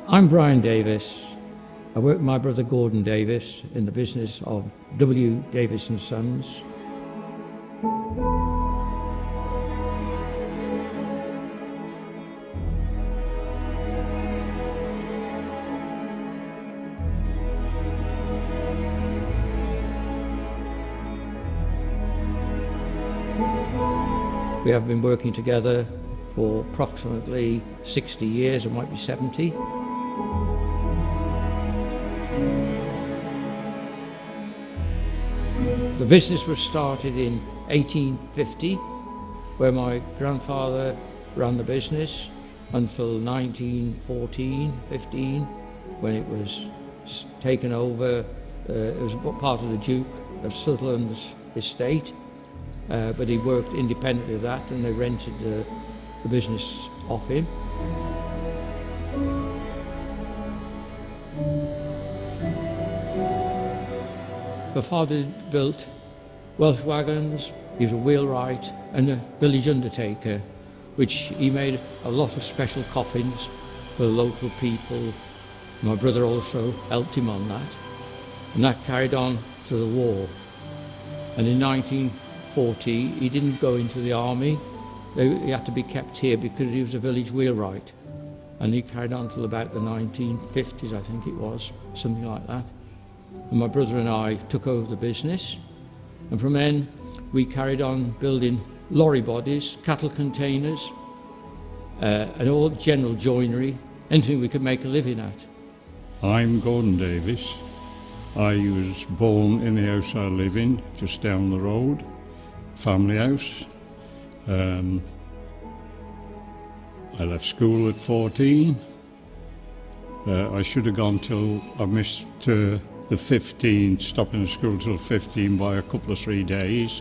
I'm Brian Davies. I work with my brother Gordon Davies in the business of Davies and Sons. We have been working together for approximately 60 years, it might be 70. The business was started in 1850, where my grandfather ran the business until 1914-15, when it was taken over. It was part of the Duke of Sutherland's estate, but he worked independently of that, and they rented the business off him. My father built Welsh wagons, he was a wheelwright and a village undertaker, which he made a lot of special coffins for the local people. My brother also helped him on that, and that carried on to the war. And in 1940 he didn't go into the army, he had to be kept here because he was a village wheelwright, and he carried on till about the 1950s, I think it was, something like that. And my brother and I took over the business, and from then we carried on building lorry bodies, cattle containers, and all general joinery, anything we could make a living at. I'm Gordon Davies. I was born in the house I live in, just down the road, family house. I left school at 14. I should have gone till I missed the 15, stopping at school till 15 by a couple of 3 days,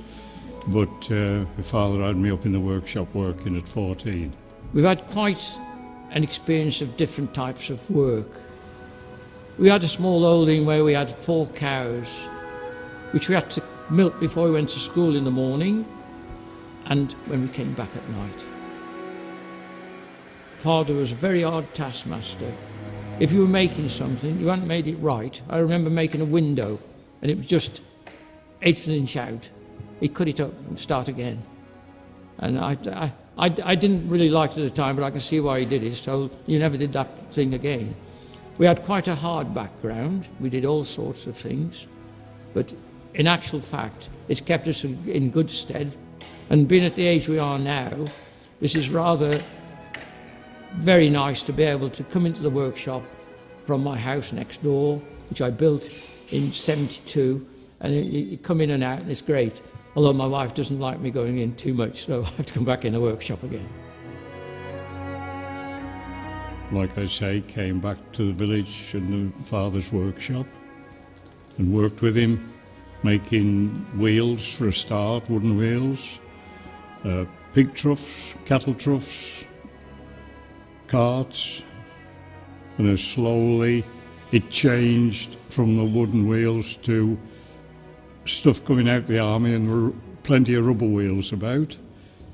but my father had me up in the workshop working at 14. We've had quite an experience of different types of work. We had a small holding where we had 4 cows, which we had to milk before we went to school in the morning and when we came back at night. Father was a very hard taskmaster. If you were making something, you hadn't made it right. I remember making a window and it was just 1/8 inch out. He'd cut it up and start again. And I didn't really like it at the time, but I can see why he did it, so you never did that thing again. We had quite a hard background. We did all sorts of things, but in actual fact, it's kept us in good stead. And being at the age we are now, this is rather very nice to be able to come into the workshop from my house next door, which I built in 72, and you come in and out and it's great. Although my wife doesn't like me going in too much, so I have to come back in the workshop again. Like I say, came back to the village in the father's workshop and worked with him, making wheels for a start, wooden wheels, pig troughs, cattle troughs, carts, and as slowly it changed from the wooden wheels to stuff coming out the army, and there were plenty of rubber wheels about,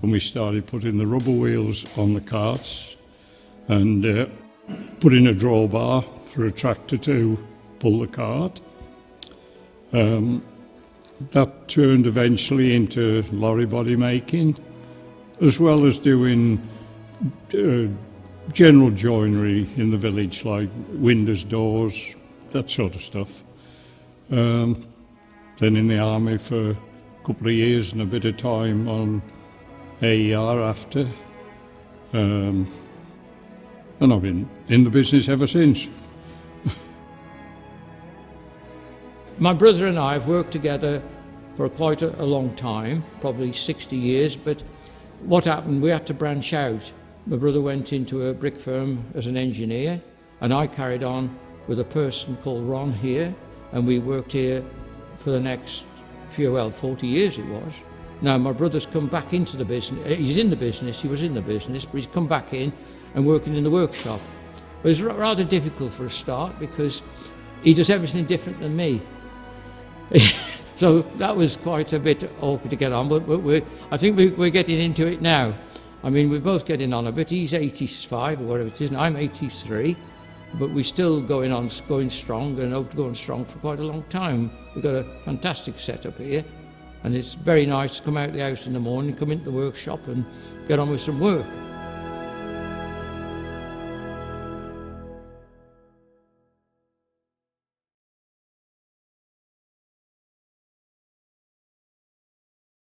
and we started putting the rubber wheels on the carts and putting a drawbar for a tractor to pull the cart. That turned eventually into lorry body making, as well as doing general joinery in the village, like windows, doors, that sort of stuff. Then in the army for a couple of years and a bit of time on AER after. And I've been in the business ever since. My brother and I have worked together for quite a long time, probably 60 years, but what happened, we had to branch out. My brother went into a brick firm as an engineer, and I carried on with a person called Ron here, and we worked here for the next 40 years it was. Now my brother's come back into the business. He's in the business, he was in the business, but he's come back in and working in the workshop. But it's rather difficult for a start because he does everything different than me. So that was quite a bit awkward to get on, but I think we're getting into it now. I mean, we're both getting on a bit. He's 85 or whatever it is, and I'm 83. but we're still going strong, and hope to go on strong for quite a long time. We've got a fantastic setup here, and it's very nice to come out the house in the morning, come into the workshop and get on with some work.